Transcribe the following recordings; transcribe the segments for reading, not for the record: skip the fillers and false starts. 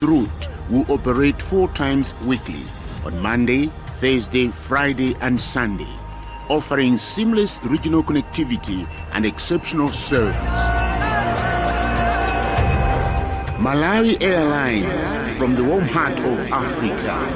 route will operate 4 times weekly on Monday, Thursday, Friday and Sunday, offering seamless regional connectivity and exceptional service. Malawi Airlines, from the warm heart of Africa.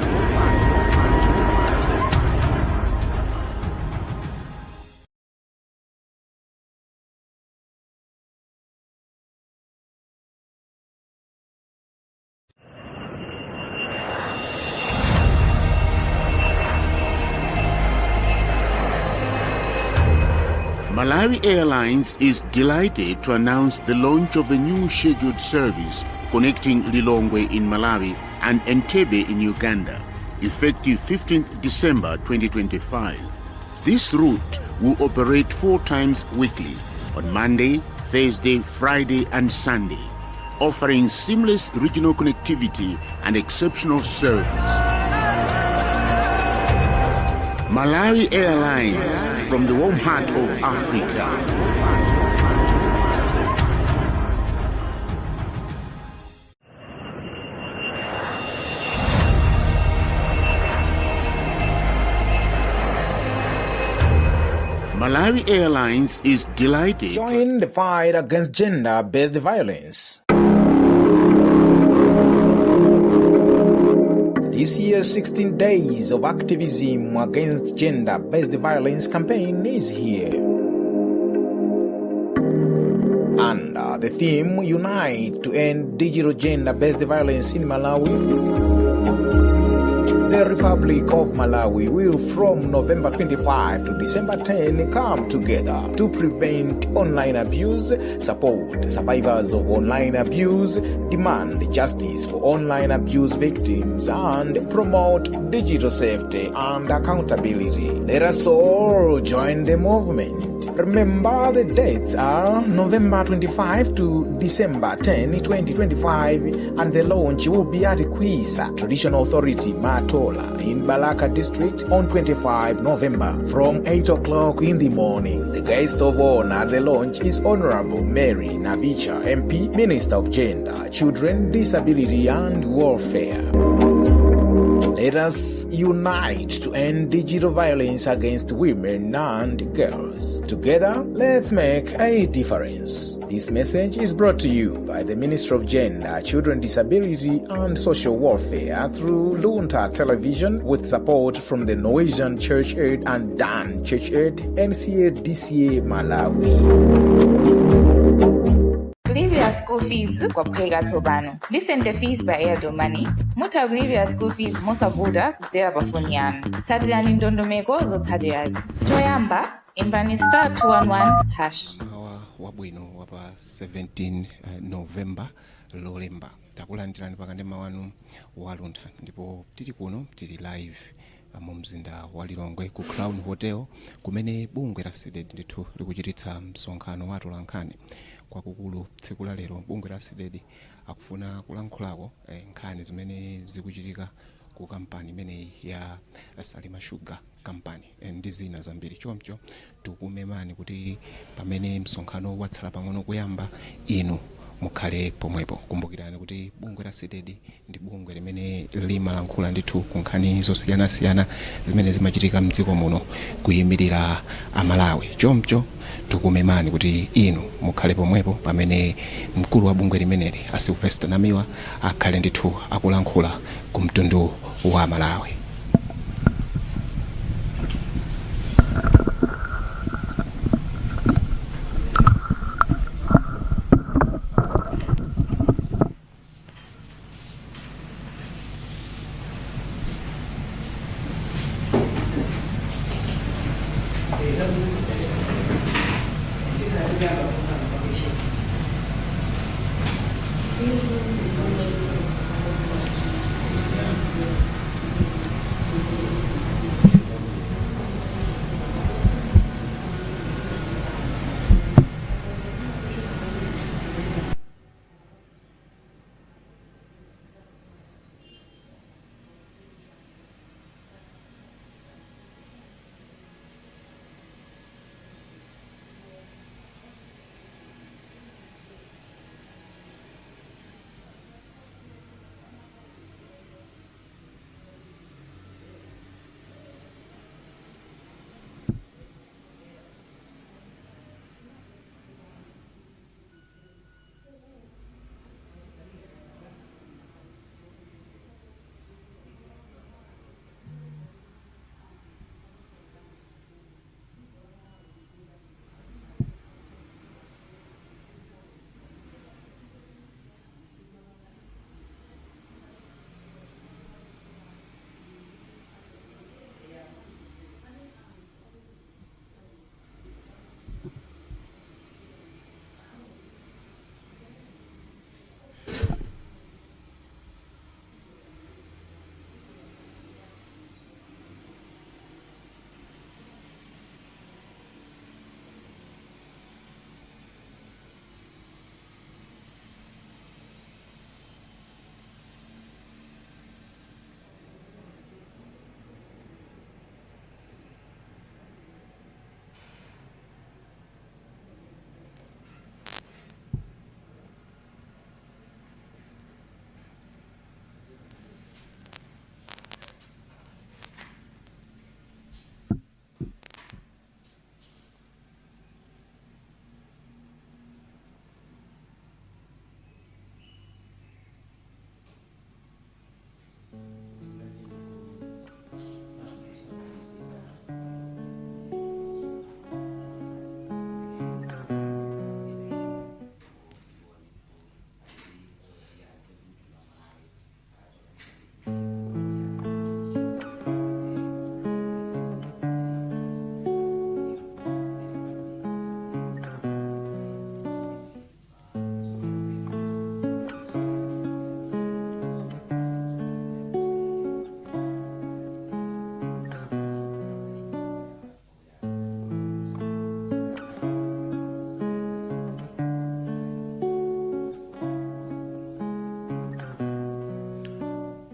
Malawi Airlines is delighted to announce the launch of a new scheduled service connecting Lilongwe in Malawi and Entebbe in Uganda, effective 15th December 2025. This route will operate 4 times weekly on Monday, Thursday, Friday and Sunday, offering seamless regional connectivity and exceptional service. Malawi Airlines, from the warm heart of Africa. Malawi Airlines is delighted. Join the fight against gender-based violence. This year's 16 Days of Activism Against Gender-Based Violence campaign is here. Under the theme Unite to End Digital Gender-Based Violence in Malawi, the Republic of Malawi will from November 25 to December 10 come together to prevent online abuse, support survivors of online abuse, demand justice for online abuse victims, and promote digital safety and accountability. Let us all join the movement. Remember, the dates are November 25 to December 10, 2025, and the launch will be at Kwisa Traditional Authority Matola in Balaka District on 25 November from 8 o'clock in the morning. The guest of honor at the launch is Honorable Mary Navicha, MP, Minister of Gender, Children, Disability and Welfare. Let us unite to end digital violence against women and girls. Together, let's make a difference. This message is brought to you by the Ministry of Gender, Children, Disability and Social Welfare through Luntha Television with support from the Norwegian Church Aid and Dan Church Aid, Cdedi Malawi. Olivia school fees kwa kuhega tobano. Listen the fees by Airtel Money. Muta Olivia school fees mosavuda kudzera pafoni yanu. Tsadirani ndondomeko zotsatirazi. Choyamba, imbani *211#. Wabwino wapa 17 November lolemba. Takulandirani pakandema wanu wa Luntha. Ndipo tili kuno tili live mu mzinda wa Lilongwe ku Crown Hotel kumene bungwe la Cdedi ndithu likuchititsa msonkhano wa atolankhani kwakukulu tsiku la lero. Bungwe la Cdedi akufuna kulankhulako nkhani zimene zikuchitika ku kampani imene ya Salima Sugar Company ndi zina zambiri. Chomcho tikumemani kuti pamene msonkhano watsala pang'ono kuyamba inu mukhale pomwepo. Kumbukirani kuti bungwe la Cdedi ndi bungwe limene limalankhula ndithu ku nkhani zosiyanasiyana zimene zimachitika mdziko muno kuyimirira Amalawi. Chomcho tikumemani kuti inu mukhale pomwepo pamene mkulu wa bungwe limeneli Sylvester Namiwa akhale ndithu akulankhula ku mtundu wa Malawi.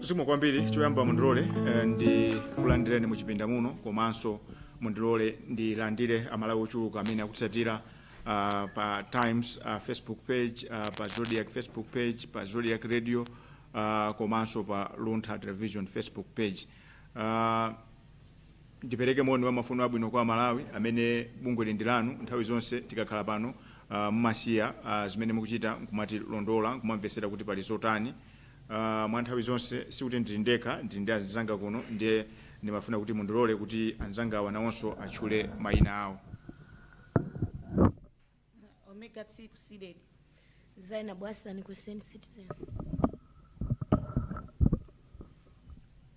Zikomo kwambiri choyamba mundilole ndi kulandireni muchipinda muno komanso mundilole ndilandire amalawi ochuluka amene akutsatira pa Times Facebook page, pa Zodiac Facebook page, pa Zodiac Radio, komanso pa Luntha Television Facebook page. Ndipereke moni wa mafuno abwino kwa Malawi amene bungwe lindilanu nthawi zonse tikakhala pano mumasiya zimene mukuchita nkumati londola nkumamvesera kuti pali zotani. Mwa nthawi zonse sikuti ndindeka ndi anzanga kuno ndiye ndimafuna kuti mundilole kuti anzanga awa nawonso atchule mayina awo. Omega 6 Cdedi. Zaina Bwasani ku Citizen.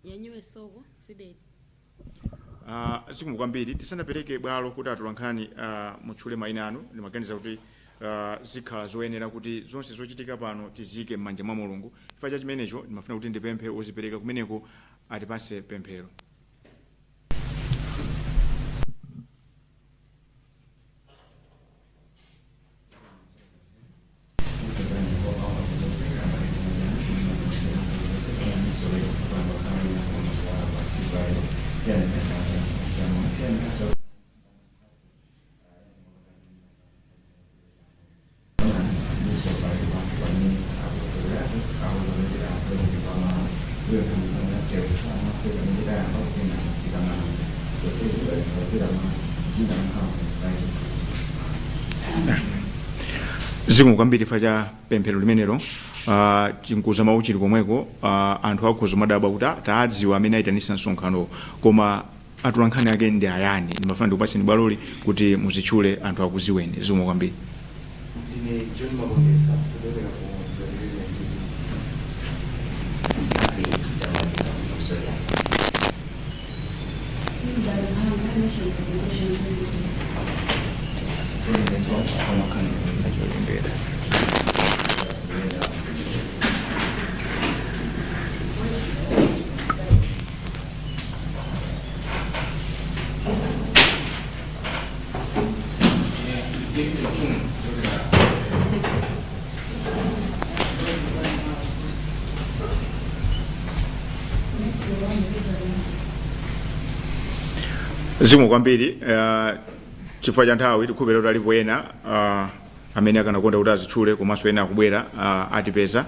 Yanyuwe Sogo Cdedi. Zikomo kwambiri tisanapereke bwalo kuti atulankhani mutchule mayina anu ndimaganiza kuti zikhala zoyenera kuti zonse zochitika pano tizike m'manja mwa Mulungu. Chifukwa cha chimenecho ndimafuna kuti ndipemphe ozipereka kumeneko atipase pemphero. Zikomo kwambiri faja pemphero limenelo chinkuza mawu chili komweko anthu akhoza madaba kuti taadziwa amene aitanisa msonkhano koma atulankhani ake ndi ayani. Ndimafuna ndikupaseni bwaloli kuti muzitchule anthu akuziweni. Zikomo kwambiri. Zikomo kwambiri chifukwa cha nthawi tikupera kuti alipo ena amene akanakonda kuti azitchule komanso ena akubwera atipeza.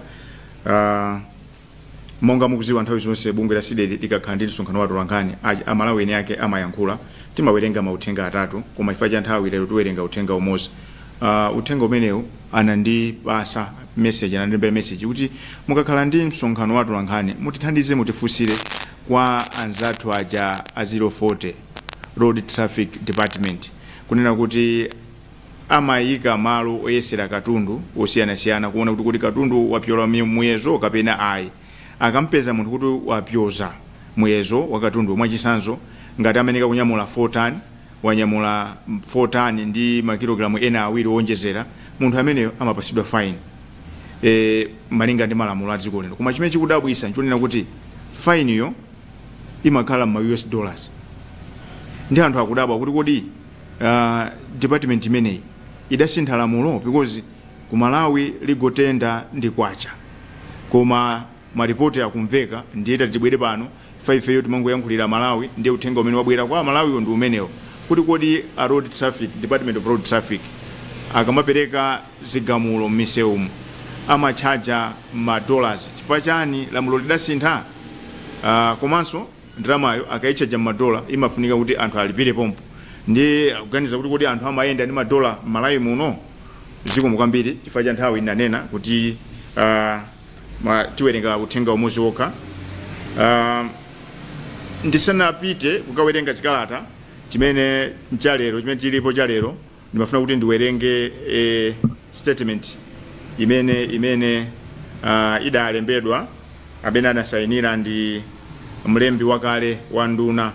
Monga mukuziwa nthawi zonse bungwe la Cdedi likakhala ndi msonkhano wa atolankhani amalawi ene ake amayankhula timawerenga mauthenga atatu koma chifukwa cha nthawi lero tiwerenga uthenga umodzi. Uthenga umenewu anandipasa message, anandipera message kuti mukakhala ndi msonkhano wa atolankhani mutithandize mutifunsire kwa anzathu aja a 040 Road Traffic Department kunena kuti amayika malo oyesera katundu osiyanasiyana kuona kuti katundu wapyola muyezo kapena ayi. Akampeza munthu kuti wapyoza muyezo wa katundu mwachisanzo ngati ameneka kunyamula 4 tani wanyamula 4 tani ndi makilogramu ena awiri owonjezera munthu ameneyo amapasidwa fine malinga ndi malamulo a dziko lino. Koma chimene chikudabwisa nchonena kuti fine yo imakhala ma US dollars. Ndi anthu akudabwa kuti kodi department imeneyi idasintha lamulo because ku Malawi legal tender ndi kwacha koma maripoti akumveka ndiye tibwere pano ifeyo timangoyankhulira Malawi ndiye uthenga umene wabwera kwa Malawi ndi umenewo kuti kodi a road traffic department of road traffic akamapereka zigamulo m'misewu amachaja ma dollars. Chifukwa chani lamulo lidasintha? Komanso ndalamayo akaichaja madola imafunika kuti anthu alipire pompo. Ndi kuganiza kuti kodi anthu amayenda ndi madola Malawi muno. Zikomo kwambiri chifukwa cha nthawi inanena kuti tiwerenga uthenga umodzi wokha. Ndisanapite kukawerenga chikalata chimene nchalero chimene chilipo chalero ndimafuna kuti ndiwerenge statement imene idalembedwa amene anasayinira ndi mlembi wakale wa nduna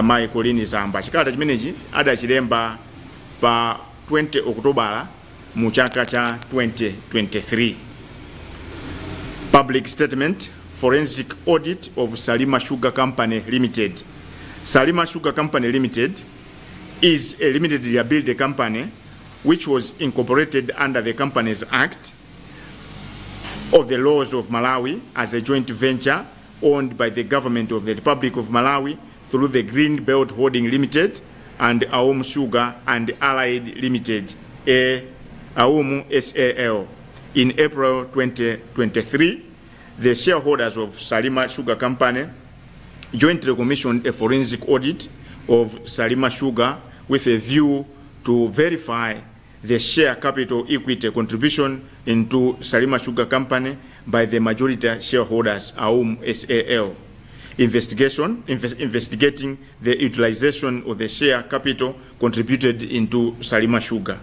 Michael Zamba. Chikalata chimenechi adachilemba pa 20 Okutobala mu chaka cha 2023. Public statement, forensic audit of Salima Sugar Company Limited. Salima Sugar Company Limited is a limited liability company which was incorporated under the Companies Act of the laws of Malawi as a joint venture owned by the government of the Republic of Malawi through the Green Belt Holding Limited and Aum Sugar and Allied Limited, Aum SAL. In April 2023, the shareholders of Salima Sugar Company jointly commissioned a forensic audit of Salima Sugar with a view to verify the share capital equity contribution into Salima Sugar Company by the majority shareholders, Aum SAL. Investigating the utilization of the share capital contributed into Salima Sugar,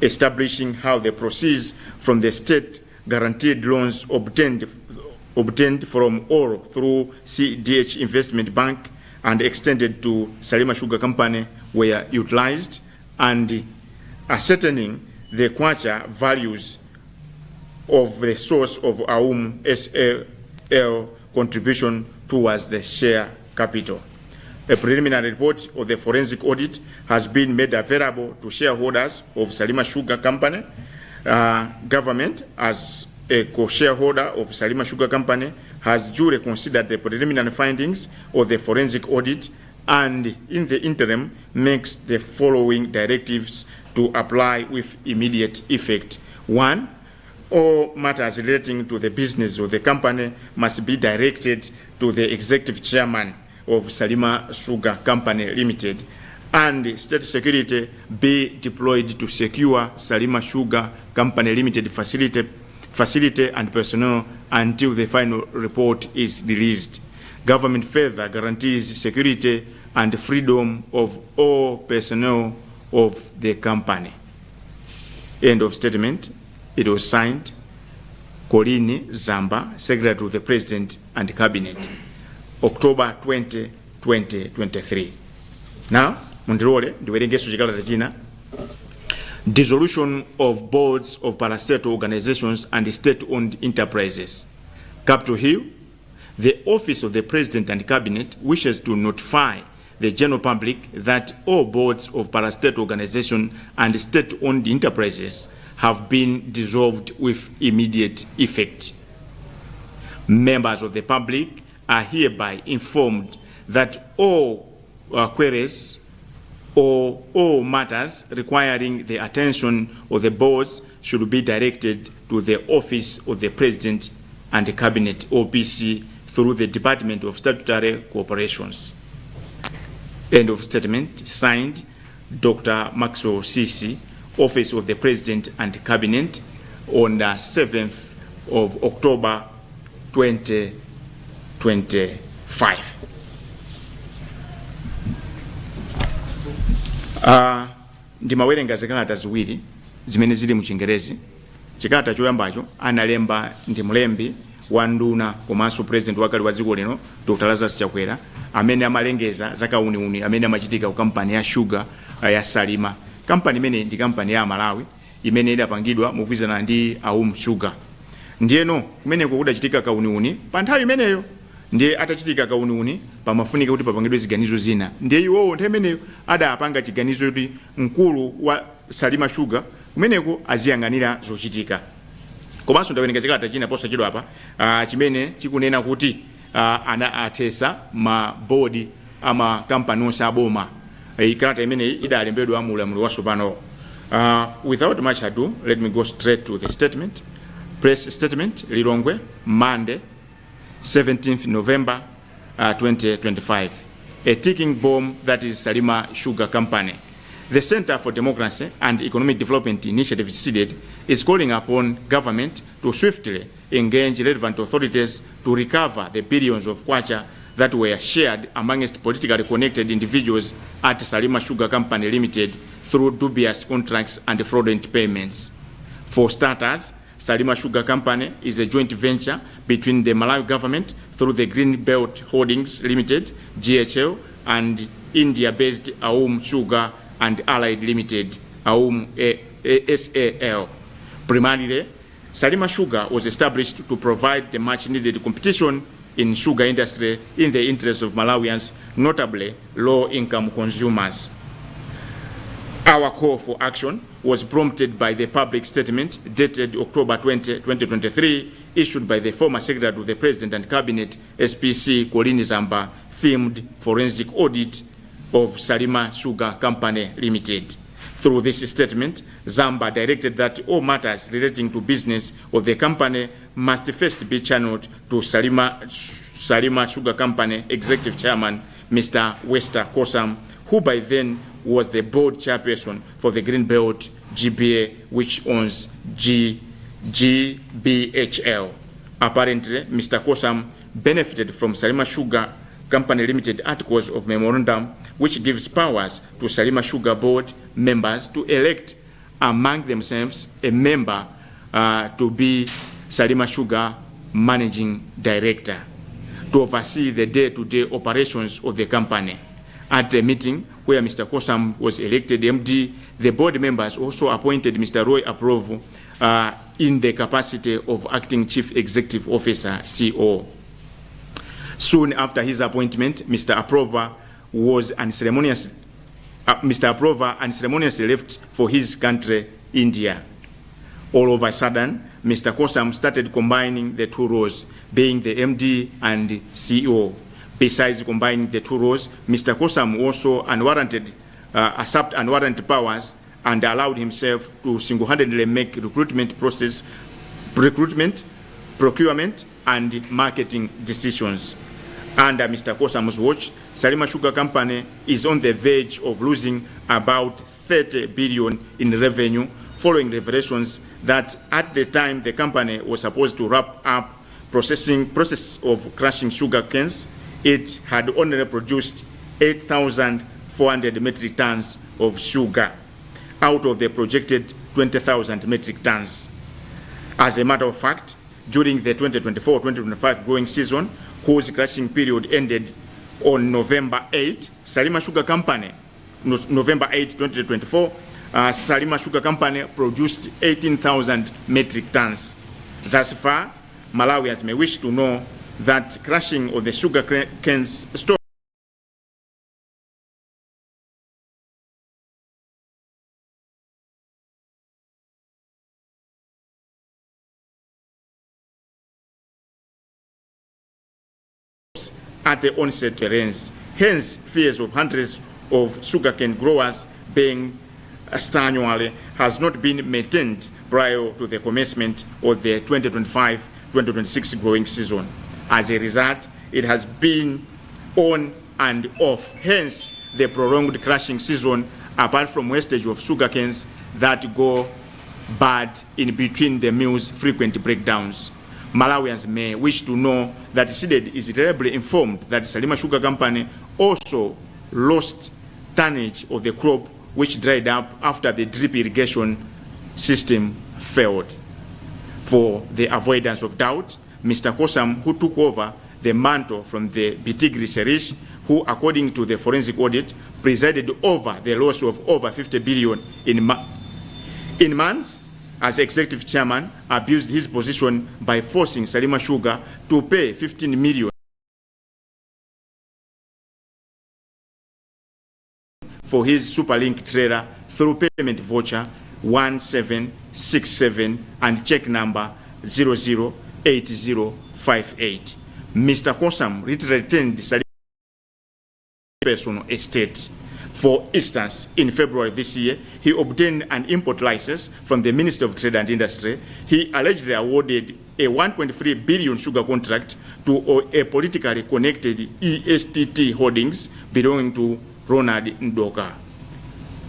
establishing how the proceeds from the state-guaranteed loans obtained from or through CDH Investment Bank and extended to Salima Sugar Company were utilized, and ascertaining the kwacha values of the source of Aum SAL contribution towards the share capital. A preliminary report of the forensic audit has been made available to shareholders of Salima Sugar Company. Government, as a co-shareholder of Salima Sugar Company, has duly considered the preliminary findings of the forensic audit and in the interim makes the following directives to apply with immediate effect. 1. All matters relating to the business of the company must be directed to the executive chairman of Salima Sugar Company Limited, and state security be deployed to secure Salima Sugar Company Limited facility and personnel until the final report is released. Government further guarantees security and freedom of all personnel of the company. End of statement. It was signed Colini Zamba, Secretary to the President and Cabinet, October 20, 2023. Now, Mondirole, ndiwerengeso chikalata china. Dissolution of boards of parastatal organizations and state-owned enterprises. Capitol Hill, the Office of the President and Cabinet wishes to notify the general public that all boards of parastatal organizations and state-owned enterprises have been dissolved with immediate effect. Members of the public are hereby informed that all queries or all matters requiring the attention of the boards should be directed to the Office of the President and the Cabinet, OPC, through the Department of Statutory Corporations. End of statement. Signed, Dr. Maxwell Sisi, Office of the President and Cabinet, on the 7th of October 2025. Ndimawerenga zikalata ziwiri zimene zili mu Chingerezi. Chikalata choyambacho analemba ndi mlembi wa nduna komanso president wakale wa dziko lino Dr. Lazarus Chakwera, amene amalengeza zakauniuni amene amachitika ku kampani ya sugar ya Salima. Kampani imene ndi kampani ya Malawi imene idapangidwa mokwirizana ndi Aum Sugar. Ndiyeno kumene kudachitika kauniuni pa nthawi imeneyo ndiye atachitika kauniuni pamafunika kuti papangidwe ziganizo zina. Ndiye iwowo nthawi imeneyo adapanga chiganizo kuti mkulu wa Salima Sugar kumeneko aziyang'anira zochitika. Komanso ndawerenga chikalata china posachedwa apa chimene chikunena kuti ana athesa ma board ama kampani onse aboma. Ikalata imene idalembedwa mu ulamuliro wa tsopano. Without much ado, let me go straight to the statement. Press statement, Lilongwe, Monday, 17th November 2025. A ticking bomb that is Salima Sugar Company. The Center for Democracy and Economic Development Initiative, Cdedi, is calling upon government to swiftly engage relevant authorities to recover the billions of kwacha that were shared amongst politically connected individuals at Salima Sugar Company Limited through dubious contracts and fraudulent payments. For starters, Salima Sugar Company is a joint venture between the Malawi government through the Green Belt Holdings Limited, GHL, and India-based Aum Sugar and Allied Limited, Aum SAL. Primarily, Salima Sugar was established to provide the much-needed competition in sugar industry in the interest of Malawians, notably low-income consumers. Our call for action was prompted by the public statement dated October 20, 2023, issued by the former Secretary to the President and Cabinet, SPC Colin Zamba, themed forensic audit of Salima Sugar Company Limited. Through this statement, Zamba directed that all matters relating to business of the company must first be channeled to Salima Sugar Company Executive Chairman, Mr. Wester Kosam, who by then was the board chairperson for the Greenbelt GBA, which owns GBHL. Apparently, Mr. Kosam benefited from Salima Sugar Company Limited articles of memorandum, which gives powers to Salima Sugar board members to elect among themselves a member to be Salima Sugar managing director to oversee the day-to-day operations of the company. At a meeting where Mr. Kosam was elected MD, the board members also appointed Mr. Roy Aprovo in the capacity of acting chief executive officer, CO. Soon after his appointment, Mr. Aprovo unceremoniously left for his country, India. All of a sudden, Mr. Kosam started combining the two roles, being the MD and CEO. Besides combining the two roles, Mr. Kosam also usurped unwarranted powers and allowed himself to single-handedly make recruitment, procurement, and marketing decisions. Under Mr. Kosam's watch, Salima Sugar Company is on the verge of losing about 30 billion in revenue, following revelations that at the time the company was supposed to wrap up process of crushing sugar canes, it had only produced 8,400 metric tons of sugar out of the projected 20,000 metric tons. As a matter of fact, during the 2024-2025 growing season, whose crushing period ended on November 8, Salima Sugar Company, November 8, 2024, Salima Sugar Company produced 18,000 metric tons. Thus far, Malawians may wish to know that crushing of the sugar canes stopped at the onset of rains. Hence, fears of hundreds of sugarcane growers being annually has not been maintained prior to the commencement of the 2025-2026 growing season. As a result, it has been on and off. Hence, the prolonged crushing season, apart from wastage of sugarcanes that go bad in between the mills' frequent breakdowns. Malawians may wish to know that Cdedi is reliably informed that Salima Sugar Company also lost tonnage of the crop, which dried up after the drip irrigation system failed. For the avoidance of doubt, Mr. Kosam, who took over the mantle from the Bitigri Sherish, who, according to the forensic audit, presided over the loss of over 50 billion in months, as executive chairman, abused his position by forcing Salima Sugar to pay 15 million for his Superlink trailer through payment voucher 1767 and check number 008058. Mr. Kosam returned Salima personal estate. For instance, in February this year, he obtained an import license from the Minister of Trade and Industry. He allegedly awarded a 1.3 billion sugar contract to a politically connected ESTT holdings belonging to Ronald Ndoka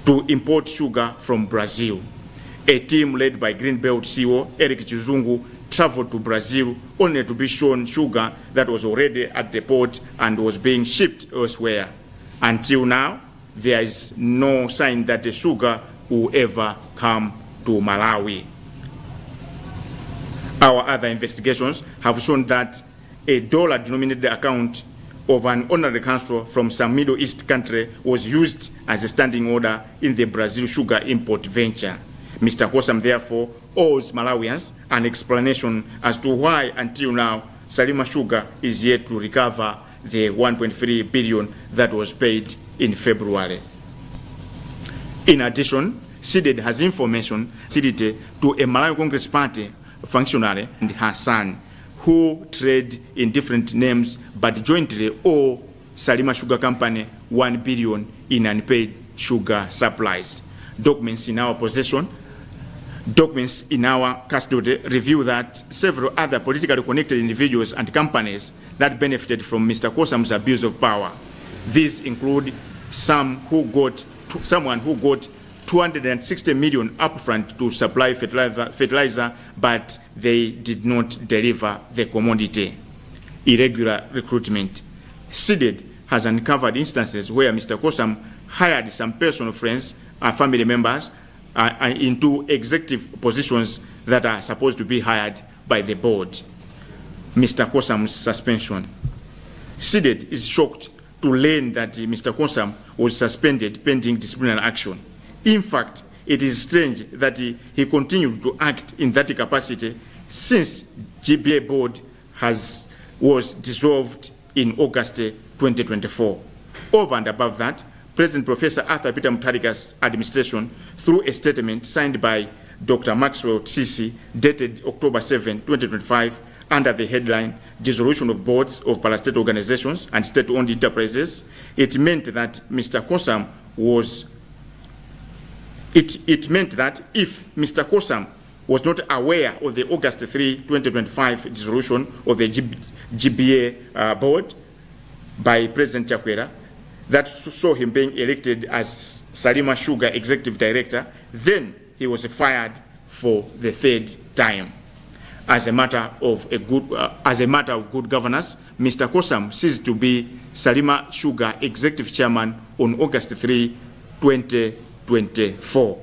to import sugar from Brazil. A team led by Greenbelt CEO Eric Chizungu traveled to Brazil only to be shown sugar that was already at the port and was being shipped elsewhere. Until now, there is no sign that the sugar will ever come to Malawi. Our other investigations have shown that a dollar-denominated account of an honorary council from some Middle East country was used as a standing order in the Brazil sugar import venture. Mr. Kosam therefore owes Malawians an explanation as to why until now Salima Sugar is yet to recover the 1.3 billion that was paid in February. In addition, Cdedi has information to a Malawi Congress Party functionary and her son, who trade in different names but jointly owe Salima Sugar Company 1 billion in unpaid sugar supplies. Documents in our possession, documents in our custody reveal that several other politically connected individuals and companies that benefited from Mr. Kosam's abuse of power. These include someone who got 260 million upfront to supply fertilizer, but they did not deliver the commodity. Irregular recruitment. Cdedi has uncovered instances where Mr. Kosam hired some personal friends and family members into executive positions that are supposed to be hired by the board. Mr. Kosam's suspension. Cdedi is shocked to learn that Mr. Kosam was suspended pending disciplinary action. In fact, it is strange that he continued to act in that capacity since GBA board was dissolved in August 2024. Over and above that, President Professor Arthur Peter Mutharika's administration, through a statement signed by Dr. Maxwell Tsisi, dated October 7, 2025, under the headline Dissolution of Boards of Parastate Organizations and State-Owned Enterprises, it meant that Mr. Kosam was It meant that if Mr. Kosam was not aware of the August 3, 2025 dissolution of the GBA board by President Chakwera, that saw him being elected as Salima Sugar Executive Director, then he was fired for the third time. As a matter of good governance, Mr. Kosam ceased to be Salima Sugar Executive Chairman on August 3, 2024,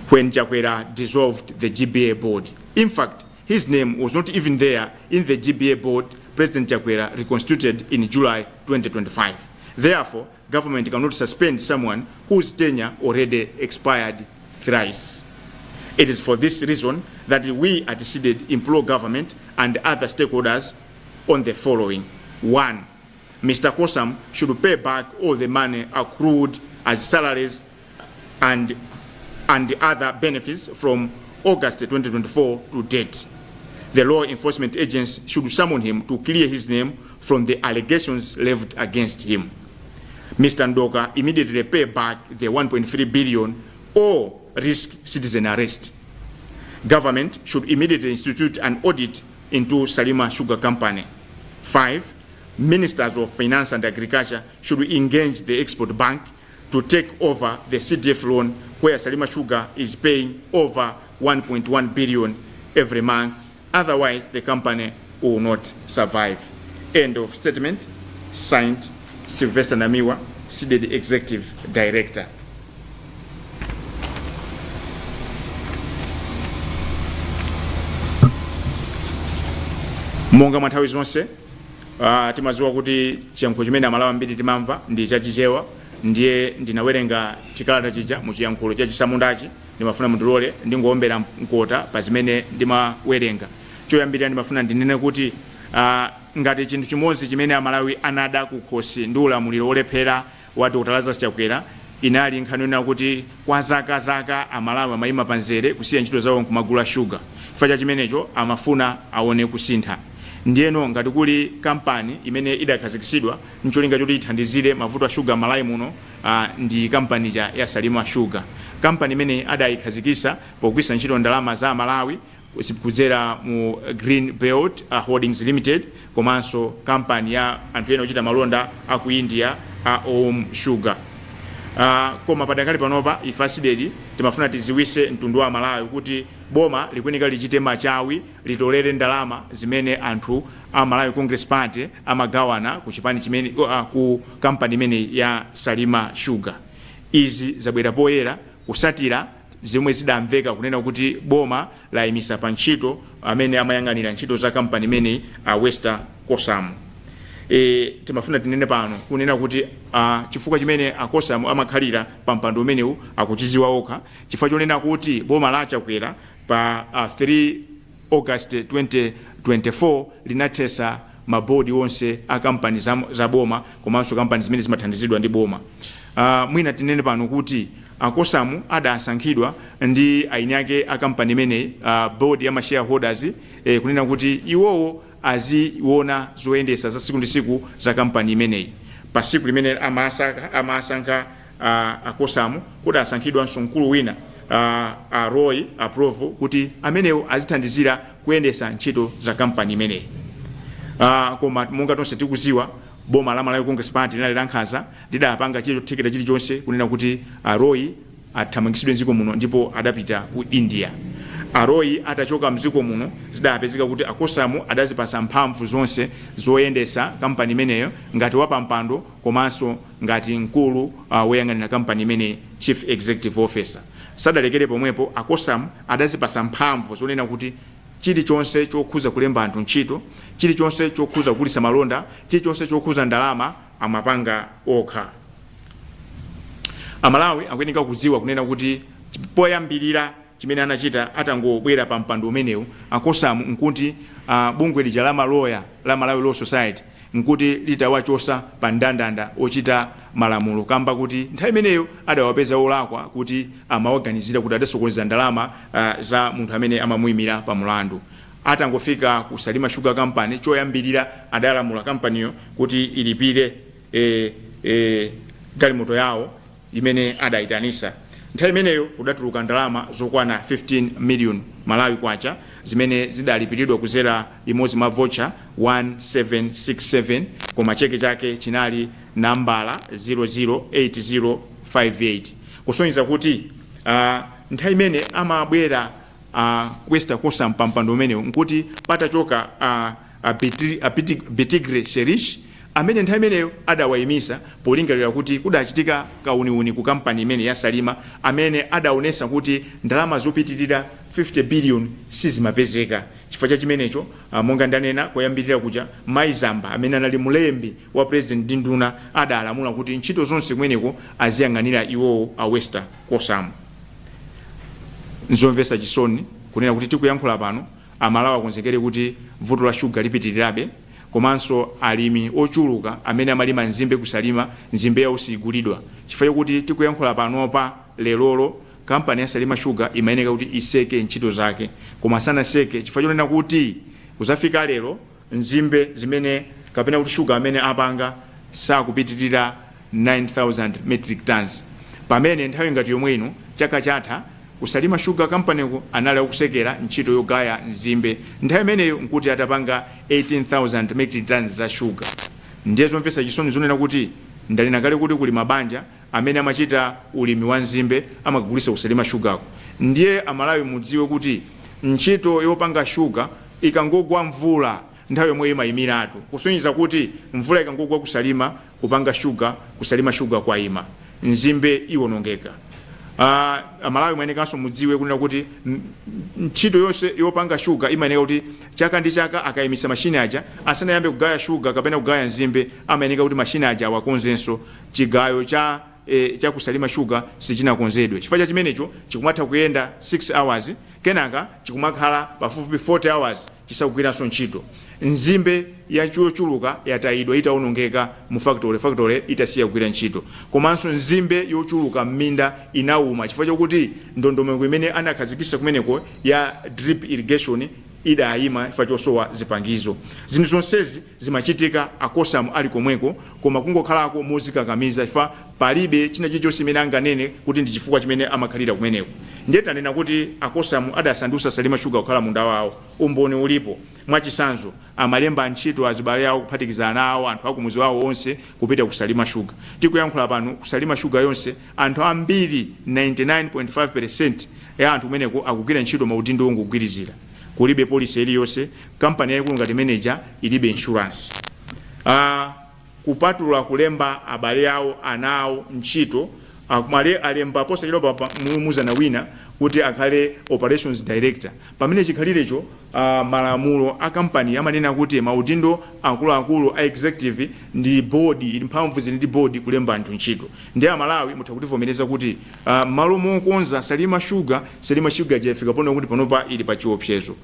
when Chakwera dissolved the GBA board. In fact, his name was not even there in the GBA board President Chakwera reconstituted in July 2025. Therefore, government cannot suspend someone whose tenure already expired thrice. It is for this reason that we at Cdedi implore government and other stakeholders on the following. 1. Mr. Kosam should pay back all the money accrued as salaries and other benefits from August 2024 to date. The law enforcement agents should summon him to clear his name from the allegations leveled against him. Mr. Ndoka immediately pay back the 1.3 billion or risk citizen arrest. Government should immediately institute an audit into Salima Sugar Company. 5. Ministers of Finance and Agriculture should engage the Export Bank to take over the CDF loan where Salima Sugar is paying over 1.1 billion every month. Otherwise, the company will not survive. End of statement. Signed, Sylvester Namiwa, Cdedi Executive Director. Monga mwanthawi zonse, timaziwa kuti chiyankhulo chimene amalawi ambiri timamva ndi chachichewa, ndiye ndinawerenga chikalata chija mu chiyankhulo chachisamundachi, ndimafuna mundilole ndingowombera mkota pa zimene ndimawerenga. Choyambirira ndimafuna ndinene kuti ngati chinthu chimodzi chimene amalawi anada kukhosi ndi ulamuliro olephera wa Dr. Lazarus Chakwera inali nkhani yonena kuti kwa zaka amalawi amayima panzere kusiya ntchito zawo kumagula sugar. Chifukwa cha chimenecho amafuna aone kusintha. Ndiyeno ngati kuli kampani imene idakhazikitsidwa ncholinga choti ithandizire mavuto a sugar malawi muno, ndi kampani ya Salima Sugar. Kampani imene adayikhazikitsa pogwiritsa ntchito ndalama za Malawi kudzera mu Green Belt Holdings Limited, komanso kampani ya anthu ena ochita malonda aku India a Om Sugar. Koma padakali panopa ife Cdedi timafuna tiziwise mtundu wa Malawi kuti boma likunika lichite machawi litolere ndalama zimene anthu a Malawi Congress Party amagawana ku chipani chimene ku kampani imene ya Salima Sugar. Izi zabwera poyera kusatira zimwe zidamveka kunena kuti boma layimisa pa ntchito amene amayang'anira ntchito za kampani imene Western Kosam. Timafuna tinene pano kunena kuti chifukwa chimene Kosam amakhalira pa mpando umenewu akuchiziwa okha, chifukwa chonena kuti boma la Chakwera pa 3 August 2024 linathesa mabodi onse a kampani za boma komanso kampani zimene zimathandizidwa ndi boma. Mwina tinene pano kuti akosamu adasankhidwa ndi aini ake a kampani imeneyi board ya shareholders kunena kuti iwowo aziona zoyendesa za siku ndi siku za kampani imeneyi. Pa siku limene amasankha akosamu kudasankhidwa mkulu wina Roy approve kuti amenewo azithandizira kuyendesa ntchito za kampani imeneyi. Koma monga tonse tikuziwa boma la Malawi Congress Party linali lankhanza lidapanga tiketi chilichonse kunena kuti Roy athamangisidwe mdziko muno ndipo adapita ku India. Roy atachoka mdziko muno zidapezeka kuti akosamu adazipasa mphamvu zonse zoyendesa kampani imeneyo ngati wapampando komanso ngati mkulu woyang'anira kampani imeneyi chief executive officer. Sadalekere pomwepo akosamu adazipasa mphamvu zonena kuti chilichonse chokhuza kulemba anthu ntchito, chilichonse chokhuza kulisa malonda, chilichonse chokhuza ndalama amapanga okha. Amalawi akuyeneka kudziwa kunena kuti poyambirira chimene anachita atangobwera pa mpando umenewu akosamu nkuti bungwe lija la maloya la Malawi Law Society nkuti litawachosa pa ndandanda ochita malamulo kamba kuti nthawi imeneyo adawapeza olakwa kuti amaorganizira kuti adasokoneza ndalama za munthu amene amamuyimira pa mulandu. Atangofika ku Salima Sugar Company choyambirira adalamula kampaniyo kuti ilipire galimoto yawo imene adaitanisa. Nthawi imeneyo kudatuluka ndalama zokwana 15 million Malawi kwacha zimene zidalipiridwa kuzera limodzi ma voucher 1767 koma cheke chake chinali nambala 008058 kusonyeza kuti nthawi imene amabwera West Akosamu pampando umenewu nkuti patachoka Bitigre Sherish amene nthawi imeneyo adawayimisa polingalira kuti kudachitika kauniuni ku kampani imene ya Salima amene adaonesa kuti ndalama zopitirira 50 billion sizimapezeka. Chifukwa cha chimenecho monga ndanena koyambirira kuja Maizamba amene anali mulembi wa president Dinduna adalamula kuti ntchito zonse kumeneko aziyang'anira iwowo a West Akosamu. Nzomvesa chisoni kunena kuti tikuyankhula pano Amalawi akonzekere kuti vuto la sugar lipitirirabe komanso alimi ochuluka amene amalima nzimbe kusalima nzimbe yawo sigulidwa. Chifukwa kuti tikuyankhula pano pa lelolo kampani ya Salima Sugar imayeneka kuti iseke ntchito zake koma sana seke chifukwa chonena kuti kuzafika lero nzimbe zimene kapena kuti sugar amene apanga sakupitirira 9000 metric tons pamene nthawi ngati yomwe ino chaka chatha ku Salima Sugar Company ku anali akusekera ntchito yogaya nzimbe nthawi imeneyo nkuti atapanga 18000 metric tons za sugar. Ndiye zomvesa chisoni zonena kuti ndalina kale kuti kuli mabanja amene amachita ulimi wa nzimbe amagulisa ku Salima Sugar. Ndiye Amalawi mudziwe kuti ntchito yopanga sugar ikangogwa mvula nthawi yomwe imayimiratu kusonyeza kuti mvula ikangogwa kusalima kupanga sugar ku Salima Sugar kwaima nzimbe iwonongeka. Amalawi mwenekanso mudziwe kunena kuti ntchito yonse yopanga sugar imayeneka kuti chaka ndi chaka akayimisa mashine aja asanayambe kugaya sugar kapena kugaya nzimbe amayeneka kuti mashine aja awakonzenso chigayo cha ku Salima Sugar sichinakonzedwe. Chifukwa cha chimenecho chikumatha kuyenda 6 hours kenaka chikumakhala pafupi 40 hours chisakugwiranso ntchito. Nzimbe yochuluka yatayidwa itaonongeka mu factory itasiya kugwira ntchito komanso nzimbe yochuluka m'minda inauma chifukwa chokuti ndondomeko imene anakhazikisa kumeneko ya drip irrigation idayima chifukwa chosowa zipangizo. Zinthu zonsezi zimachitika Akosamu ali komweko koma kungokhalako mozikakamiza chifukwa palibe china chilichonse imene anganene kuti ndi chifukwa chimene amakhalira kumeneko. Ndiye tanena kuti Akosamu adasandusa Salima Sugar kukhala munda wawo umboni ulipo mwachisanzo amalemba ntchito azibale yawo kuphatikizana awo anthu akumuzi wawo onse kupita ku Salima Sugar. Tikuyankhula pano ku Salima Sugar yonse anthu ambiri 99.5% ya anthu kumeneko akugwira ntchito maudindo ongogwirizira. Kulibe police iliyonse, kampani yaikulu ngati manager ilibe insurance. Kupatula kulemba abale yawo anawo ntchito akumale alemba posa chilo pa muzana wina kuti akhale operations director. Pamene chikhalirecho malamulo a kampani amanena kuti maudindo akuluakulu a executive ndi board ili mphamvu zili ndi board kulemba anthu ntchito. Ndiye Amalawi mutakutivomereza kuti malo mokonza Salima Sugar jafika pono kuti panopa ili pa chiopsezo.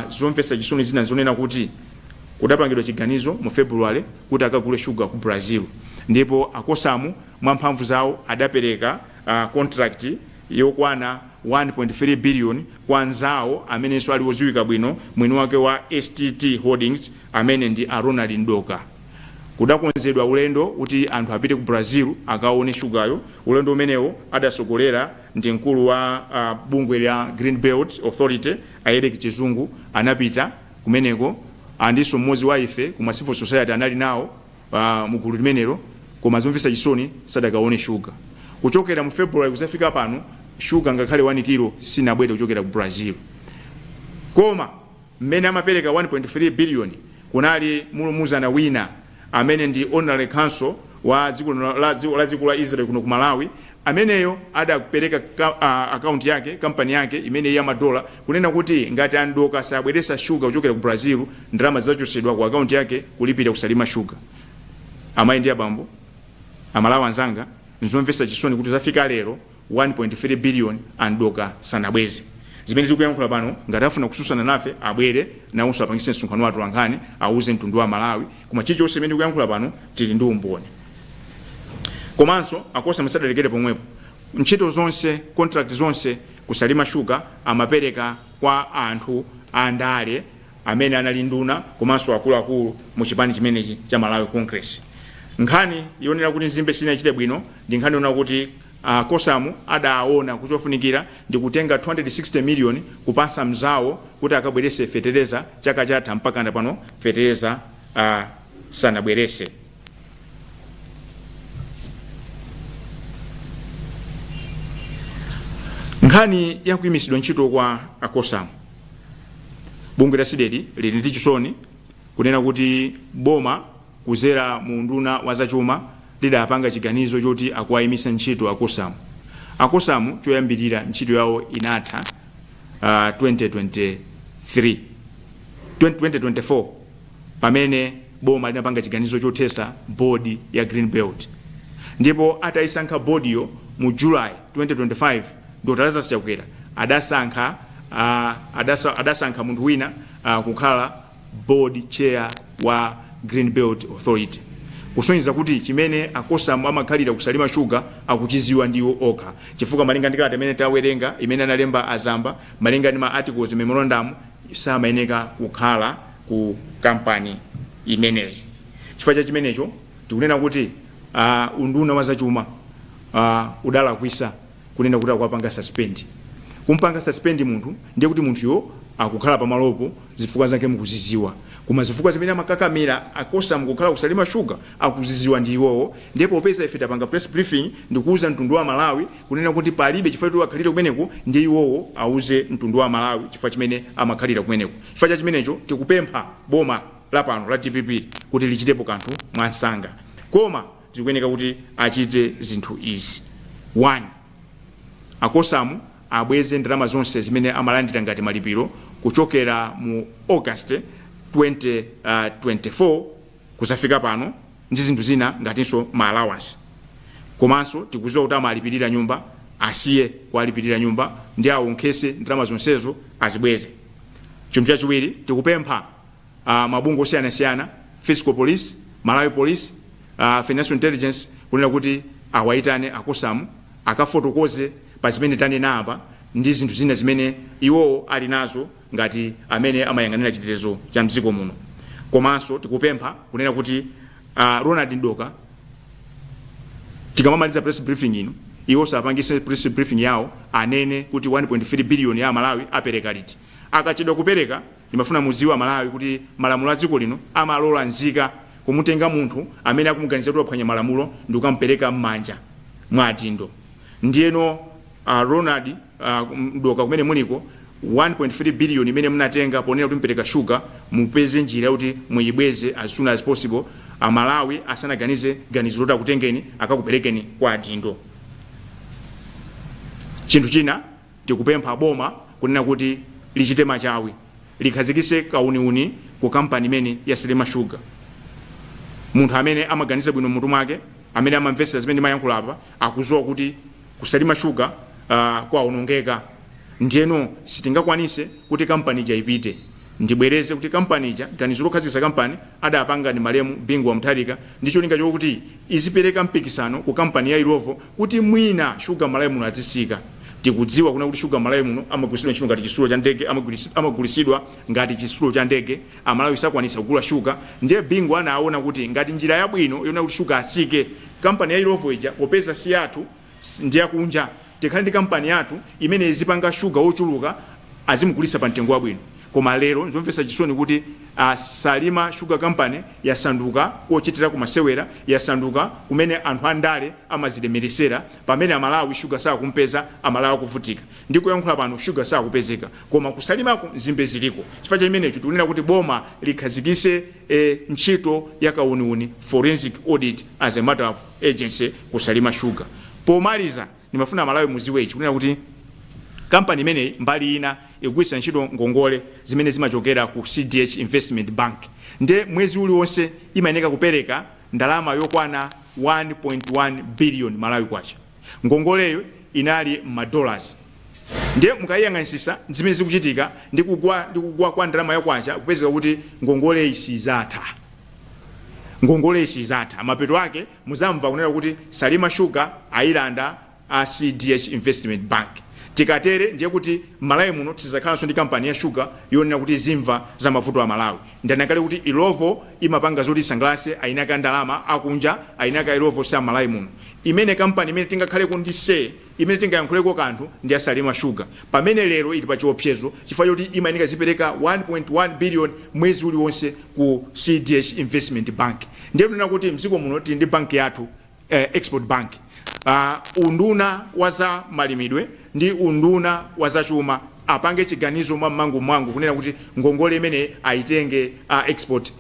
Zomvesa chisoni zina zonena kuti kudapangidwa chiganizo mu February kuti akagule sugar ku Brazil. Ndipo Akosamu mwamphamvu zawo adapereka contract yokwana 1.3 billion kwa nzawo amenenso ali woziwika bwino mwini wake wa STT Holdings amene ndi Ronald Ndoka. Kudakonzedwa ulendo kuti anthu apite ku Brazil akaone shugayo. Ulendo umenewo adasogolera ndi mkulu wa bungwe la Green Belt Authority Eric Chizungu anapita kumeneko, andiso mmodzi wa ife ku civil society anali nawo mugulu limenelo, koma zomvesa chisoni sadakaone shuga. Kuchokera mu February kusafika pano shuga ngakhale 1 kilo sinabwere kuchokera ku Brazil. Koma mmene amapereka 1.3 billion kunali mulumuzana wina amene ndi honorary council wa dziko la Israel kuno ku Malawi, ameneyo adapereka account yake, company yake imene ya madola, kunena kuti ngati Ndoka sabweresa shuga kuchokera ku Brazil ndalama zachosedwa ku account yake kulipira kusalima shuga. Amayi ndi abambo amalawi anzanga, nzomvesa chisoni kuti zafika lero 1.3 billion Ndoka sanabweze. Zimene tikuyankhula pano ngati afuna kususana nafe abwere nawonso apangise msonkhano watu wankani auze mtundu wa Malawi, koma chilichonse imene tikuyankhula pano tili ndi umboni. Komanso akosa musadalekere pomwepo, ntchito zonse, contract zonse kusalima shuga amapereka kwa anthu andale amene anali nduna komanso akuluakulu mu chipani chimenechi cha Malawi Congress. Nkhani yonera kuti nzimbe sina chite bwino ndi nkhani yonera kuti kosamu adaona kuti ofunikira ndi kutenga 260 million kupasa mzawo kuti akabwerese fetereza chaka chatha mpaka nda pano fetereza sanabwerese. Nkhani ya kuyimisidwa ntchito kwa akosamu, bungwe la Cdedi lili ndi chisoni kunena kuti boma kuzera mu nduna wa zachuma lidapanga chiganizo choti akuwayimisa ntchito akosamu. Akosamu choyambirira ntchito yawo inatha 2024 pamene boma linapanga chiganizo chothetsa board ya Green Belt, ndipo atayisankha board yo mu July 2025 ndotalaza sichakwera adasankha munthu wina kukhala board chair wa Green Belt Authority, kusonyeza kuti chimene akosamu amakhalira kusalima shuga akuchiziwa ndiwo okha, chifukwa malinga ndi kalata imene tawerenga imene analemba azamba malinga ndi ma articles memorandum samayeneka kukhala ku kampani imeneyi. Chifukwa cha chimenecho tikunena kuti unduna wa zachuma udalakwisa kunena kuti akwapanga suspend. Kumpanga suspend munthu ndiye kuti munthuyo akukhala pamalopo zifukwa zake mukuziziwa, koma zifukwa zimene amakakamira akosamu kukhala kusalima shuga akuziziwa ndi iwowo. Ndipo pesa ife tapanga press briefing ndikuuza mtundu wa Malawi kunena kuti palibe chifukwa akhalira kumeneko ndi iwowo auze mtundu wa Malawi chifukwa chimene amakhalira kumeneko. Chifukwa cha chimenecho tikupempha boma lapano la DPP kuti lichitepo kanthu mwansanga, koma zikuyeneka kuti achite zinthu izi. 1, akosamu abweze ndalama zonse zimene amalandira ngati malipiro kuchokera mu August 2024 kusafika pano ndi zinthu zina ngatinso ma allowance. Komanso tikuziwa kuti amalipirira nyumba asiye kualipirira nyumba ndi awonkhese ndalama zonsezo azibweze. Chinthu chachiwiri tikupempha mabungwe osiyanasiyana, Fiscal Police, Malawi Police, Financial Intelligence kunena kuti awayitane akosamu akafotokoze pa zimene tanena apa ndi zinthu zina zimene iwo ali nazo ngati amene amayang'anira chitetezo cha mdziko muno. Komanso tikupempha kunena kuti Ronald Ndoka tikamamaliza press briefing ino iwo sapangise press briefing yawo anene kuti 1.3 billion ya Malawi apereka liti. Akachedwa kupereka ndimafuna muziwa Malawi kuti malamulo a dziko lino amalola nzika kumutenga munthu amene akumuganiza kuti aphwanya malamulo ndi kukamupereka m'manja mwa adindo. Ndiyeno Ronald Ndoka kumene muniko 1.3 billion imene munatenga ponena kuti mpereka shuga mupeze njira kuti muyibweze as soon as possible. Malawi asanaganize ganizo loti akutengeni akakuperekeni kwa adindo. Chinthu china tikupempha boma kunena kuti lichite machawi likhazikise kauniuni ku kampani imene yasalima shuga. Munthu amene amaganiza bwino mutu mwake amene amamvesa zimene ndimayankhula apa akuzowa kuti kusalima shuga kwaonongeka, ndiyeno sitingakwanise kuti kampani ija ipite. ndibwereze kuti kampani ija ganizo lokhazikitsa kampani adapanga ni malemu Bingu wa Mutharika ndicho linga chokuti izipereka mpikisano ku kampani ya Irovo kuti mwina shuga Malawi muno azisika. Tikudziwa kuna kuti shuga Malawi muno amagwiritsidwa ntchito ngati chisulo cha ndege, amagulisidwa ngati chisulo cha ndege, Amalawi sakwanisa kugula shuga. Ndiye Bingu anaona kuti ngati njira yabwino yona kuti shuga asike, kampani ya Irovo ija popeza si yathu ndiye kunja, tikhale ndi kampani yathu imene izipanga shuga ochuluka azimugulisa pa mtengo wabwino. Koma lero nzomvesa chisoni kuti Salima Sugar Company yasanduka kochitira kumasewera, yasanduka kumene anthu andale amazilemeresera pamene Amalawi sugar sakumpeza, Amalawi kuvutika. Ndiko yankhula pano sugar sakupezeka, koma kusalimako nzimbe ziliko. Chifukwa chimenecho tikunena kuti boma likhazikise ntchito yakauniuni forensic audit as a matter of agency kusalima sugar. Pomaliza nimafuna Amalawi muziwe ichi kunena kuti kampani imene mbali ina igwisa ntchito ngongole zimene zimachokera ku CDH Investment Bank. Nde mwezi uliwonse imayeneka kupereka ndalama yokwana 1.1 billion Malawi kwacha. Ngongoleyo inali $. Nde mukayang'anisisa zimene zikuchitika ndikugwa kwa ndalama yakwacha kupezeka kuti ngongole isizatha. Ngongole isizatha. Mapeto ake muzamva kunena kuti Salima Sugar ailanda a CDH Investment Bank. Tikatere ndiye kuti Malawi muno tizakhalanso ndi kampani ya sugar yonena kuti zimva za mavuto a Malawi. Ndanakale kuti Irovo imapanga zoti sanglase ainaka ndalama akunja ainaka Irovo sa Malawi muno. Imene kampani imene tingakhale ndi se imene tingayankhuleko kanthu ndi Salima Sugar. Pamene lero ili pa chiopsezo chifukwa choti imayeneka zipereka 1.1 billion mwezi uliwonse ku CDH Investment Bank. Ndiye tunena kuti mziko muno tili ndi bank yathu Export Bank. Unduna waza malimidwe ndi unduna waza chuma apange chiganizo mwangu kunena kuti ngongole imene aitenge Export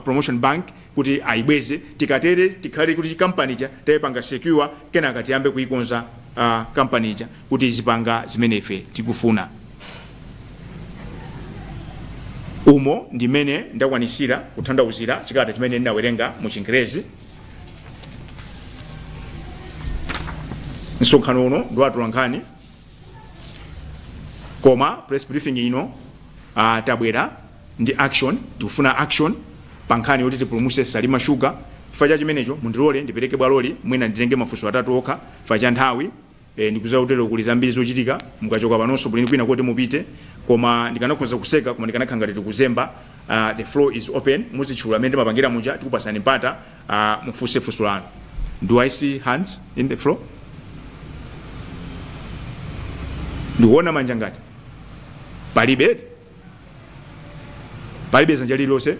Promotion Bank kuti aibweze. Tikatere tikhale kuti kampani ija tayipanga secure kenaka tiyambe kuikonza kampani ija kuti izipanga zimene ife tikufuna. Umo ndimene ndakwanisira kuthandauzira chikata chimene ndinawerenga mu Chingerezi. Nsonkhano uno ndo atulankhani koma press briefing ino tabwera ndi action, tikufuna action pankhani yoti tipulumuse Salima Sugar. Chifukwa chimenecho mundilole ndipereke bwaloli mwina nditenge mafunso atatu okha chifukwa cha nthawi. Ndikuza kutero kuli zambiri zochitika mukachoka panonso bulini kwina kuti mupite, koma ndikanakhoza kuseka koma ndikanakhala ngati tikuzemba. The floor is open, muzitchula amene mapangira muja tikupasani mpata mufunse funso lanu. Do I see hands in the floor? Ndikuona manja ngati palibe zanja lililonse,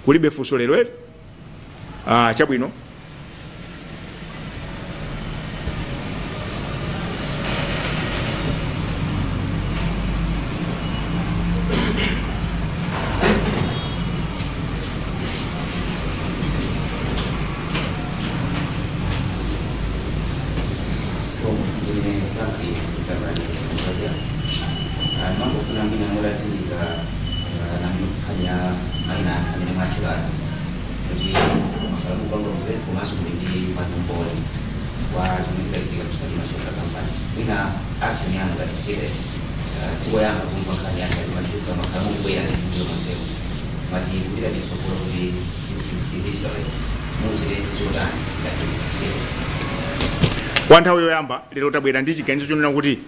kulibe funso lero chabwino. Kwa nthawi yoyamba lero tabwera ndi chiganizo chonena kuti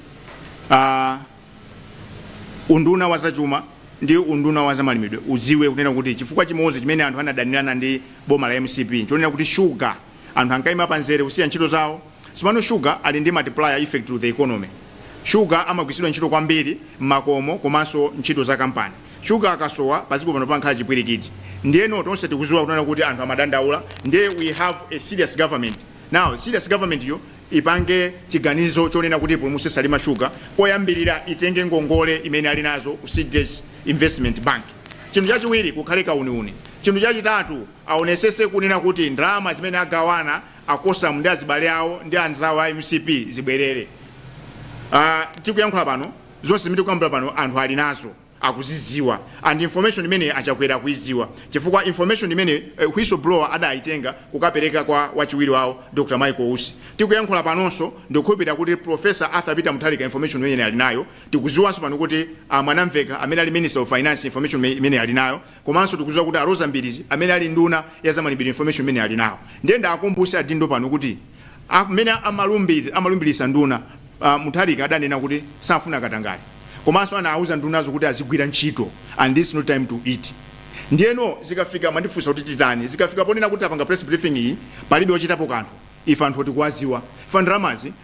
unduna wa zachuma ndi unduna wa zamalimidwe uziwe kunena kuti chifukwa chimodzi chimene anthu anadanirana ndi boma la MCP chonena kuti sugar anthu ankayima panzere kusiya ntchito zawo. Sipano sugar ali ndi multiplier effect to the economy. Sugar amagwiritsidwa ntchito kwambiri m'makomo komanso ntchito za kampani. Sugar akasowa paziko pano pankhala chipwirikiti. Ndiyeno tonse tikuziwa kunena kuti anthu amadandaula. Ndiye we have a serious government. Now serious government yo ipange chiganizo chonena kuti ipulumuse Salima Sugar, poyambirira itenge ngongole imene ali nazo ku CDH Investment Bank. Chinthu chachiwiri kukhale kauniuni. Chinthu chachitatu aonesese kunena kuti ndalama zimene agawana akosa ndi azibale awo ndi anzawo a MCP zibwerere. Tikuyankhula pano zonse zimene tikuyambira pano anthu ali nazo akuziziwa and information imene achakwera kuiziwa chifukwa information imene whistleblower adaitenga kukapereka kwa wachiwiri wawo Dr. Michael Usi tikuyankhula panonso ndikukhulupirira kuti Professor Arthur Peter Mutharika information imene ali nayo tikuziwanso pano kuti mwanamveka amene ali Minister of Finance information imene ali nayo komanso tikuziwa kuti Rosa Mbirizi amene ali nduna ya zamalipiro information imene ali nayo ndiye ndakumbutsa adindo pano kuti amene amalumbirisa nduna Mutharika adanena kuti safuna katangale komanso anauza ndunazo kuti azigwira ntchito and this is no time to eat ndiyeno zikafika mandifunsa kuti titani zikafika ponena kuti apanga press briefing iyi palibe ochitapo kanthu ife anthu tikuwaziwa ife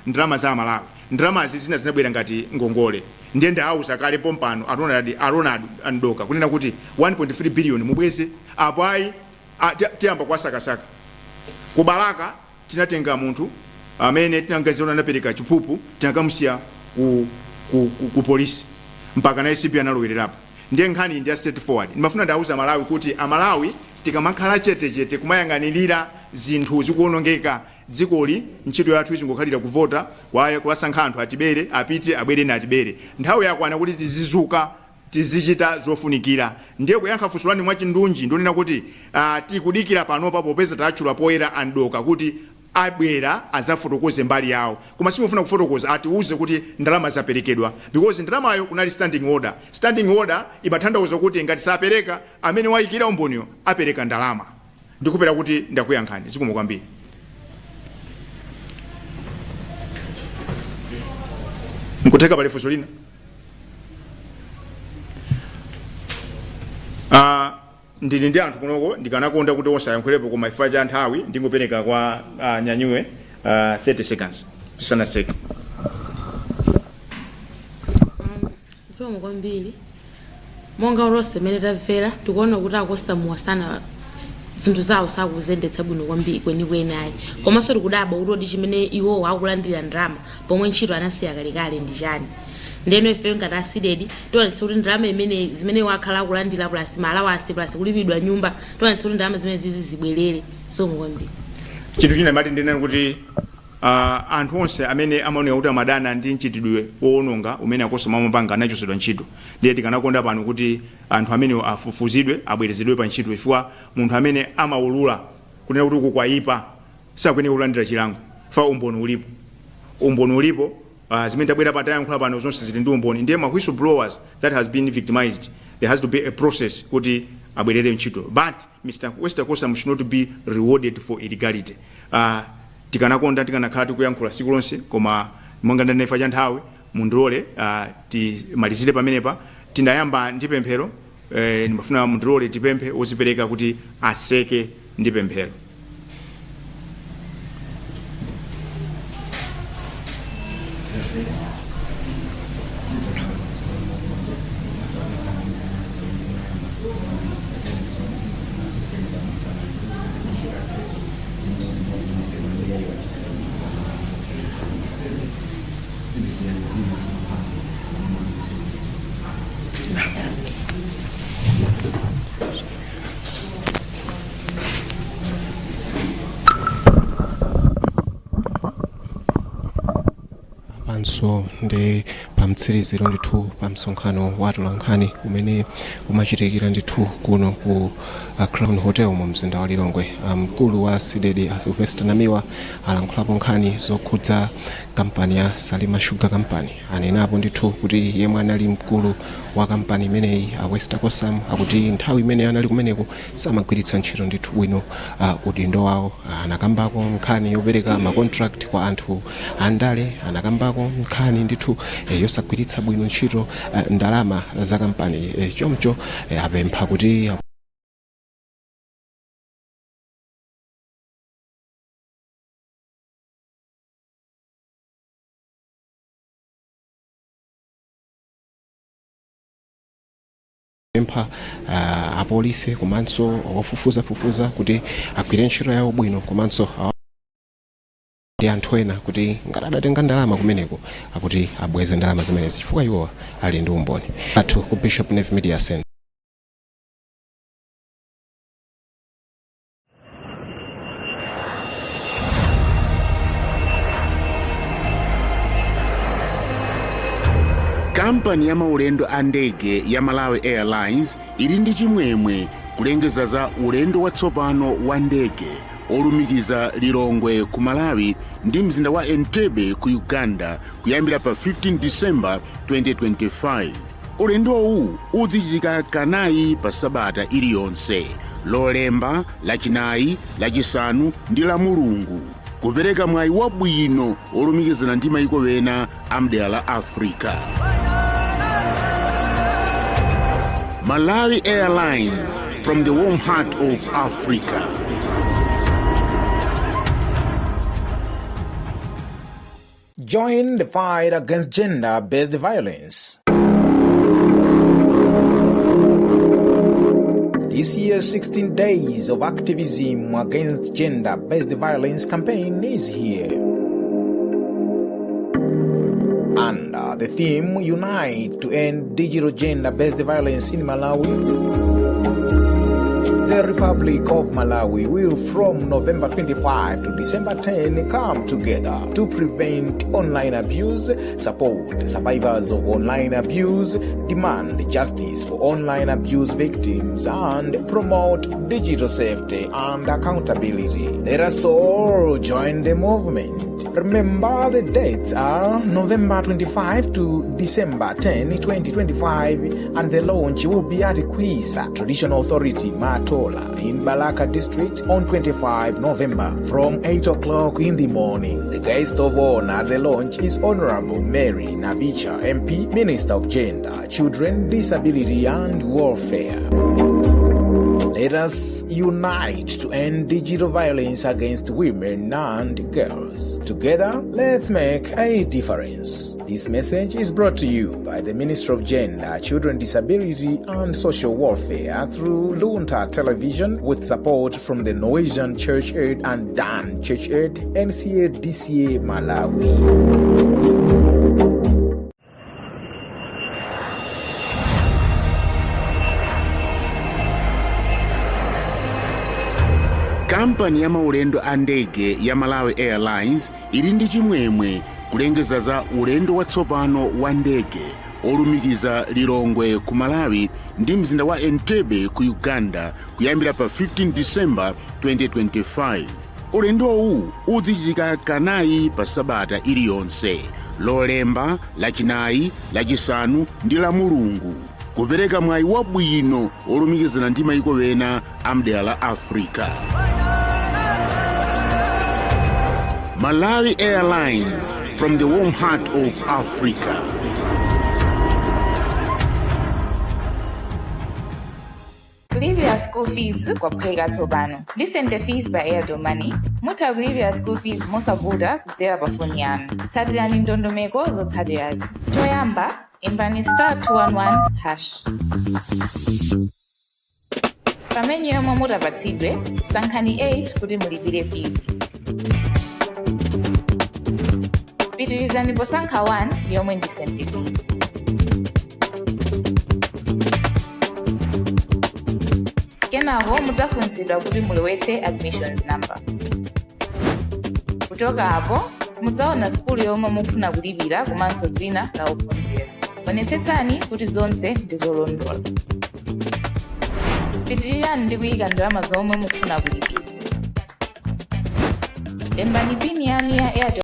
ndrama za Malawi ndramazi zina zinabwera ngati ngongole ndiye ndauza kale pompano Ronald Andoka kunena kuti 1.3 billion mubweze apo ayi tiyamba kwa sakasaka kubalaka tinatenga munthu amene tinangazona anapereka chiphuphu tinakamusiya ku polisi mpaka na ICP analowererapo ndiye nkhani ndi straightforward ndimafuna ndauza Malawi kuti Amalawi tikamakhala chete kumayang'anirira zinthu zikuonongeka dzikoli ntchito yathu izingokhalira kuvota kuwasankha anthu atibere apite abwere na atibere nthawi yakwana kuti tizizuka tizichita zofunikira ndiye kuyankha funsolani mwachindunji ndonena kuti tikudikira panopa popeza tatchula poyera Andoka kuti abwera azafotokoze mbali yawo koma simufuna kufotokoza atiuze kuti ndalama zaperekedwa because ndalamayo kunali standing order imatanthauza kuti ngati sapereka amene wayikira umboniyo apereka ndalama ndikupera kuti ndakuyankhani zikomo kwambiri nkuteka pale funso lina ndili ndi anthu kunoko ndikanakonda kuti osayankhulepo koma ifa cha nthawi ndingopereka kwa Nyanyuwe 30 seconds tisanaseke zikomo kwambiri monga ulose mene tamvera tikuona kuti akosamuwa sana zinthu zawo sakuzendetsa bwino kwambiri kwenikweni ayi komanso tikudabwa kuti odi chimene iwowo akulandira ndalama pomwe ntchito anasiya kalekale ndi chani ndeno ife ngati a Cdedi tionetsa kuti ndalama imene zimene wakhala akulandira plus malawasi plus kulipidwa nyumba tionetsa kuti ndalama zimene zizi zibwerere zikomo kwambiri chinthu china mati ndinena kuti anthu onse amene amaoneka kuti amadana ndi mchitidwe woononga umene akosoma mapanga anachosedwa ntchito ndiye tikanakonda pano kuti anthu amene afufuzidwe abwerezedwe pa ntchito ifwa munthu amene amaulula kunena kuti uku kwaipa sakuyenera kulandira chilango fa umboni ulipo zimene tabwera patayankhula pano zonse zili ndi umboni ndiye ma whistleblowers that has been victimized there has to be a process kuti abwerere ntchito but Mr. Wester Kosam should not be rewarded for illegality tikanakonda tikanakhala tikuyankhula tsiku lonse koma monga ndanafa cha nthawi mundilole timalizire pamenepa tindayamba ndi pemphero ndimafuna mundilole tipemphe ozipereka kuti aseke ndi pemphero so ndi pamtsiriziro ndithu pa msonkhano wa atolankhani umene umachitikira ndithu kuno ku Crown Hotel mu mzinda wa Lilongwe. Mkulu wa Cdedi Sylvester Namiwa alankhulapo nkhani zokhudza kampani ya Salima Sugar Company. Anenapo ndithu kuti yemwe anali mkulu wa kampani imeneyi Wester Kosam akuti nthawi imene anali kumeneko samagwiritsa ntchito ndithu bwino udindo wawo. Anakambako nkhani yopereka ma contract kwa anthu andale, anakambako nkhani ndithu yosagwiritsa bwino ntchito ndalama za kampani. Chomcho apempha kuti pempha apolisi komanso ofufuza kuti agwire ntchito yawo bwino komanso ndi anthu ena kuti ngati adatenga ndalama kumeneko akuti abweze ndalama zimenezi chifukwa iwo ali ndi umboni. Athu ku Bishop Neve Media Center. kampani ya maulendo a ndege ya Malawi Airlines ili ndi chimwemwe kulengeza za ulendo watsopano wa ndege olumikiza Lilongwe ku Malawi ndi mzinda wa Entebbe ku Uganda kuyambira pa 15 December 2025. Ulendo uwu uzichitika kanayi pa sabata iliyonse, Lolemba, Lachinayi, Lachisanu ndi la Mulungu, kupereka mwayi wabwino olumikizana ndi mayiko ena amdera la Africa. Malawi Airlines, from the warm heart of Africa. Join the fight against gender-based violence. This year's 16 days of activism against gender-based violence campaign is here. Under the theme Unite to End Digital Gender-Based Violence in Malawi, the Republic of Malawi will from November 25 to December 10 come together to prevent online abuse, support survivors of online abuse, demand justice for online abuse victims, and promote digital safety and accountability. Let us all join the movement. Remember, the dates are November 25 to December 10, 2025, and the launch will be at Kwisa Traditional Authority Matola in Balaka District on 25 November from 8 o'clock in the morning. The guest of honor at the launch is Honorable Mary Navicha, MP, Minister of Gender, Children, Disability and Welfare. Let us unite to end digital violence against women and girls. Together, let's make a difference. This message is brought to you by the Ministry of Gender, Children, Disability and Social Welfare through Luntha Television with support from the Norwegian Church Aid and Dan Church Aid, Cdedi Malawi. kampani ya maulendo a ndege ya Malawi Airlines ili ndi chimwemwe kulengeza za ulendo watsopano wa ndege olumikiza Lilongwe ku Malawi ndi mzinda wa Entebbe ku Uganda kuyambira pa 15 December 2025. Ulendo uwu uzichitika kanayi pa sabata iliyonse, Lolemba, Lachinayi, Lachisanu ndi la Mulungu, kupereka mwayi wabwino olumikizana ndi mayiko ena amdera la Africa. Malawi Airlines, from the warm heart of Africa. Kulipira school fees kwa phweka tsopano. Listen to fees by Airtel Money. Mutha kulipira school fees mosavuta kudzera pa foni yanu. Tsatirani ndondomeko zotsatirazi. Choyamba, imbani *211#. Pamene yomwe mutapatsidwe, sankhani 8 kuti mulipire fees. Pitirizani posankha 1 yomwe ndi send fees. Kenako mudzafunsidwa kuti mulowetse admissions number. Kuchoka apo, mudzaona skulu yomwe mukufuna kulipira komanso dzina la ophunzira. Onetsetsani kuti zonse ndi zolondola. Pitirirani ndi kuyika ndalama zomwe mukufuna kulipira. Lembani pini yanu ya Airtel